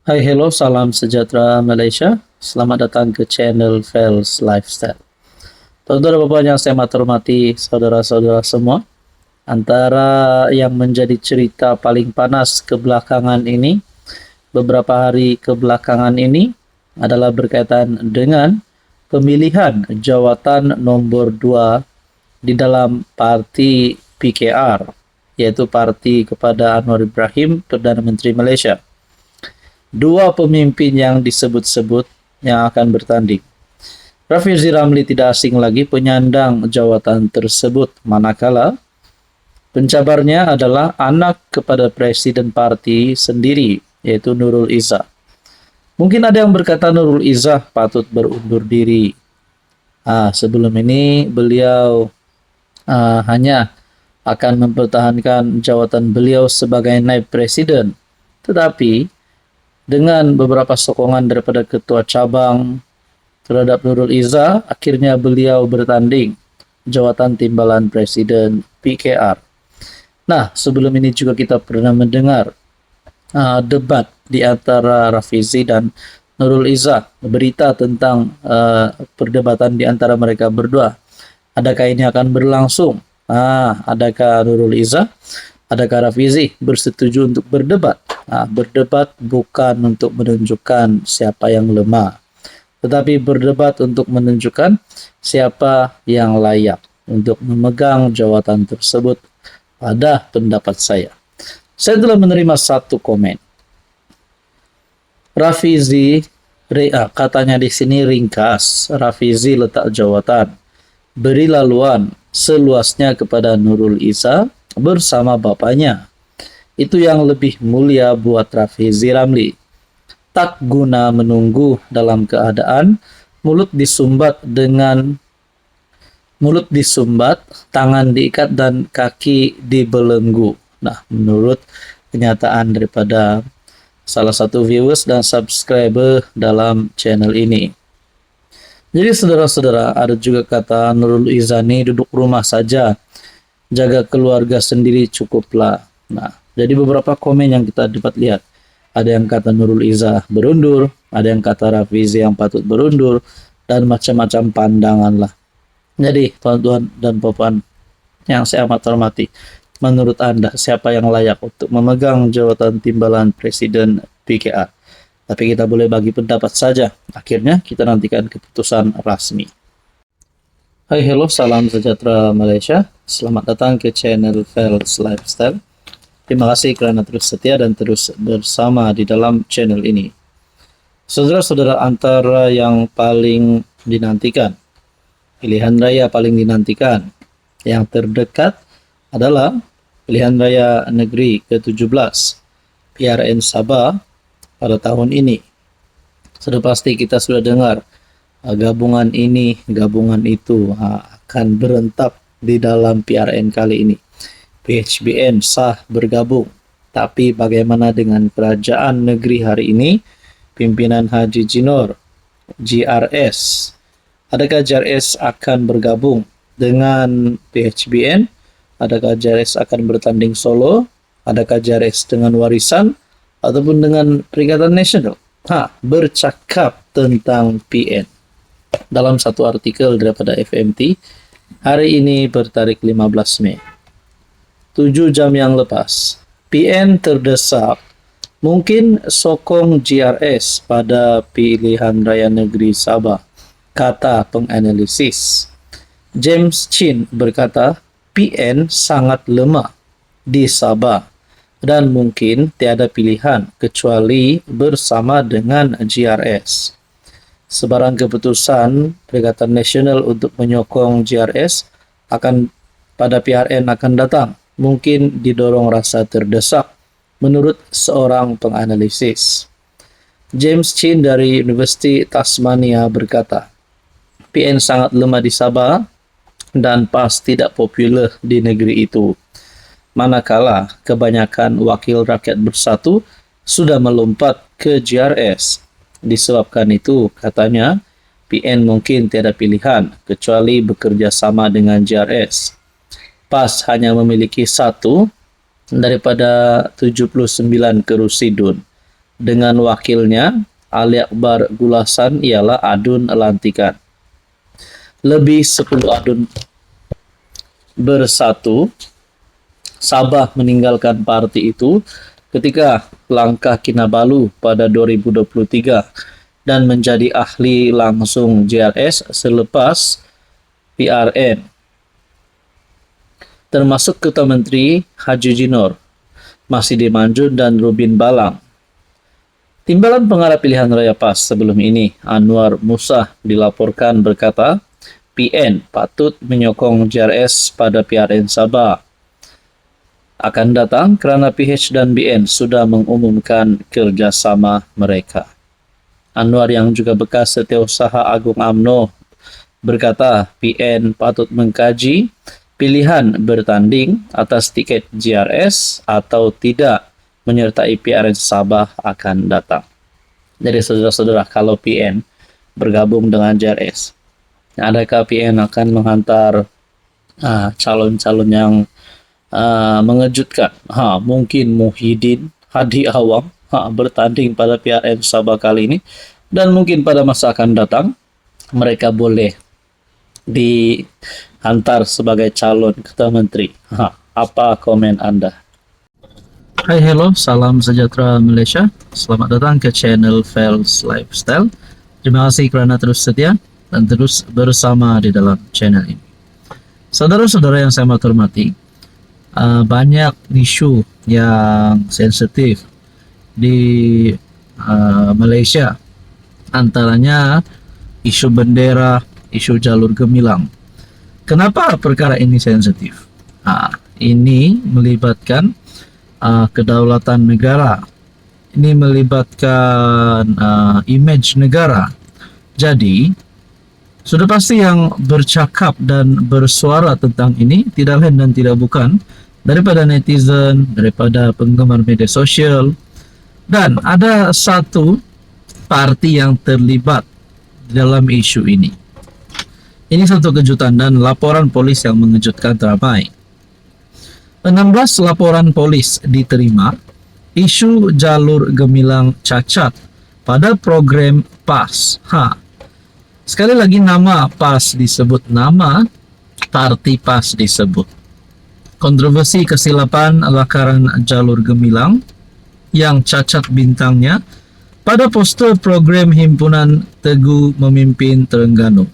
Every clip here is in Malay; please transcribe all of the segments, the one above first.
Hai, hello, salam sejahtera Malaysia. Selamat datang ke channel Fels Lifestyle. Saudara Bapak yang saya hormati, saudara-saudara semua, antara yang menjadi cerita paling panas kebelakangan ini, beberapa hari kebelakangan ini, adalah berkaitan dengan pemilihan jawatan nomor 2 di dalam parti PKR, yaitu Parti kepada Anwar Ibrahim, Perdana Menteri Malaysia. Dua pemimpin yang disebut-sebut yang akan bertanding. Rafizi Ramli tidak asing lagi penyandang jawatan tersebut, manakala pencabarnya adalah anak kepada presiden parti sendiri, yaitu Nurul Izzah. Mungkin ada yang berkata Nurul Izzah patut berundur diri. Sebelum ini beliau hanya akan mempertahankan jawatan beliau sebagai naib presiden. Tetapi dengan beberapa sokongan daripada ketua cabang terhadap Nurul Izzah, akhirnya beliau bertanding jawatan timbalan presiden PKR. Nah, sebelum ini juga kita pernah mendengar debat di antara Rafizi dan Nurul Izzah, berita tentang perdebatan di antara mereka berdua. Adakah ini akan berlangsung? Adakah Nurul Izzah, adakah Rafizi bersetuju untuk berdebat? Berdebat bukan untuk menunjukkan siapa yang lemah, tetapi berdebat untuk menunjukkan siapa yang layak untuk memegang jawatan tersebut. Pada pendapat saya telah menerima satu komen. Rafizi, katanya di sini ringkas, Rafizi letak jawatan, beri laluan seluasnya kepada Nurul Izzah bersama bapaknya. Itu yang lebih mulia buat Rafizi Ramli. Tak guna menunggu dalam keadaan mulut disumbat, tangan diikat dan kaki dibelenggu. Nah, menurut kenyataan daripada salah satu viewers dan subscriber dalam channel ini. Jadi saudara-saudara, ada juga kata Nurul Izzah ini duduk rumah saja, jaga keluarga sendiri cukuplah. Nah, jadi beberapa komen yang kita dapat lihat. Ada yang kata Nurul Izzah berundur, ada yang kata Rafizi yang patut berundur, dan macam-macam pandangan lah. Jadi, tuan-tuan dan puan yang saya amat hormati, menurut Anda siapa yang layak untuk memegang jawatan timbalan presiden PKR? Tapi kita boleh bagi pendapat saja. Akhirnya kita nantikan keputusan rasmi. Hai, hello, salam sejahtera Malaysia. Selamat datang ke channel Fels Lifestyle. Terima kasih kerana terus setia dan terus bersama di dalam channel ini. Saudara-saudara, antara yang paling dinantikan, pilihan raya paling dinantikan, yang terdekat adalah pilihan raya negeri ke-17 PRN Sabah pada tahun ini. Sudah pasti kita sudah dengar gabungan ini, gabungan itu akan berentap di dalam PRN kali ini. PHBN sah bergabung, tapi bagaimana dengan kerajaan negeri hari ini? Pimpinan Haji Jinor, JRS. Adakah JRS akan bergabung dengan PHBN? Adakah JRS akan bertanding solo? Adakah JRS dengan warisan ataupun dengan Perikatan Nasional? Bercakap tentang PN. Dalam satu artikel daripada FMT, hari ini bertarik 15 Mei. 7 jam yang lepas, PN terdesak mungkin sokong JRS pada pilihan raya negeri Sabah, kata penganalisis. James Chin berkata, PN sangat lemah di Sabah dan mungkin tiada pilihan kecuali bersama dengan JRS. Sebarang keputusan Perikatan Nasional untuk menyokong JRS pada PRN akan datang. Mungkin didorong rasa terdesak, menurut seorang penganalisis. James Chin dari Universiti Tasmania berkata, PN sangat lemah di Sabah dan PAS tidak popular di negeri itu. Manakala kebanyakan wakil rakyat bersatu sudah melompat ke JRS. Disebabkan itu, katanya, PN mungkin tiada pilihan kecuali bekerja sama dengan JRS. PAS hanya memiliki 1 daripada 79 kerusi DUN. dengan wakilnya Ali Akbar Gulasan ialah adun lantikan. Lebih 10 adun bersatu, Sabah meninggalkan parti itu ketika langkah Kinabalu pada 2023 dan menjadi ahli langsung JRS selepas PRN, termasuk Ketua Menteri Haji Jinor, Masidi Manjun dan Rubin Balang. Timbalan pengarah pilihan raya PAS sebelum ini, Anwar Musa, dilaporkan berkata, PN patut menyokong JRS pada PRN Sabah akan datang kerana PH dan BN sudah mengumumkan kerjasama mereka. Anwar yang juga bekas Setiausaha Agung UMNO berkata PN patut mengkaji pilihan bertanding atas tiket JRS atau tidak menyertai PRN Sabah akan datang. Jadi saudara-saudara, kalau PN bergabung dengan JRS, adakah PN akan menghantar calon-calon yang mengejutkan? Mungkin Muhyiddin Hadi Awang bertanding pada PRN Sabah kali ini, dan mungkin pada masa akan datang mereka boleh dihantar sebagai calon ketua menteri. Apa komen Anda? Hai, hello, salam sejahtera Malaysia. Selamat datang ke channel Fels Lifestyle. Terima kasih kerana terus setia dan terus bersama di dalam channel ini. Saudara-saudara yang saya hormati, banyak isu yang sensitif di Malaysia. Antaranya isu bendera, isu jalur gemilang. Kenapa perkara ini sensitif? Ini melibatkan kedaulatan negara. Ini melibatkan image negara. Jadi, sudah pasti yang bercakap dan bersuara tentang ini tidak lain dan tidak bukan daripada netizen, daripada penggemar media sosial, dan ada satu parti yang terlibat dalam isu ini. Ini satu kejutan dan laporan polis yang mengejutkan ramai. 16 laporan polis diterima isu jalur gemilang cacat pada program PAS. Sekali lagi nama PAS disebut, nama parti PAS disebut. Kontroversi kesilapan lakaran jalur gemilang yang cacat bintangnya pada poster program Himpunan Teguh Memimpin Terengganu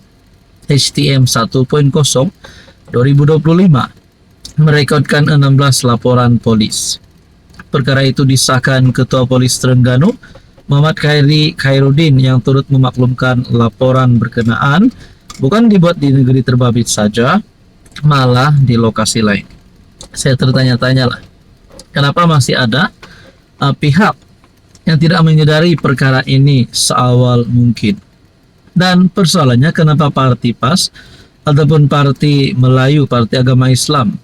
HTM 1.0 2025 merekodkan 16 laporan polis. Perkara itu disahkan Ketua Polis Terengganu Muhammad Khairuddin yang turut memaklumkan laporan berkenaan bukan dibuat di negeri terbabit saja, malah di lokasi lain. Saya tertanya-tanya lah, kenapa masih ada pihak yang tidak menyadari perkara ini seawal mungkin? Dan persoalannya, kenapa parti PAS ataupun parti Melayu, parti agama Islam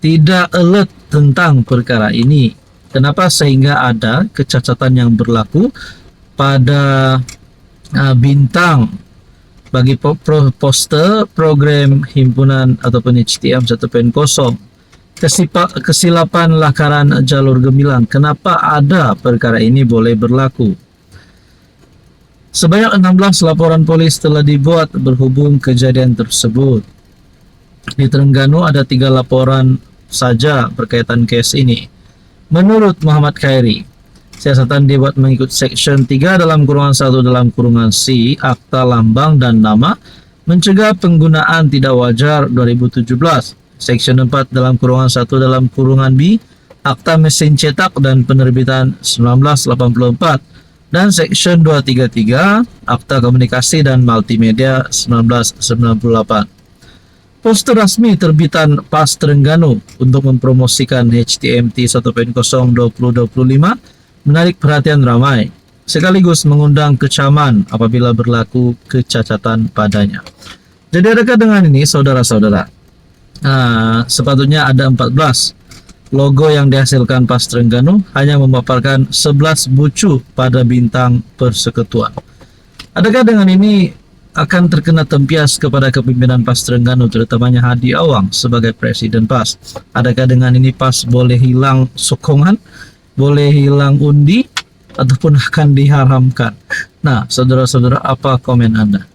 tidak alert tentang perkara ini? Kenapa sehingga ada kecacatan yang berlaku pada bintang bagi poster program himpunan ataupun HTM 1.0, kesilapan lakaran jalur gemilang? Kenapa ada perkara ini boleh berlaku? Sebanyak 16 laporan polis telah dibuat berhubung kejadian tersebut. Di Terengganu ada 3 laporan saja berkaitan kes ini. Menurut Muhammad Khairi, siasatan dibuat mengikut Seksyen 3 dalam kurungan 1 dalam kurungan C Akta Lambang dan Nama Mencegah Penggunaan Tidak Wajar 2017, Seksyen 4 dalam kurungan 1 dalam kurungan B Akta Mesin Cetak dan Penerbitan 1984, dan Seksyen 233 Akta Komunikasi dan Multimedia 1998. Poster resmi terbitan PAS Terengganu untuk mempromosikan HTMT 1.0 2025 menarik perhatian ramai, sekaligus mengundang kecaman apabila berlaku kecacatan padanya. Jadi adakah dengan ini saudara-saudara? Sepatutnya ada 14 logo yang dihasilkan PAS Terengganu hanya memaparkan 11 bucu pada bintang persekutuan. Adakah dengan ini akan terkena tempias kepada kepimpinan PAS Terengganu, terutamanya Hadi Awang sebagai Presiden PAS? Adakah dengan ini PAS boleh hilang sokongan, boleh hilang undi, ataupun akan diharamkan. Nah, saudara-saudara, apa komen Anda?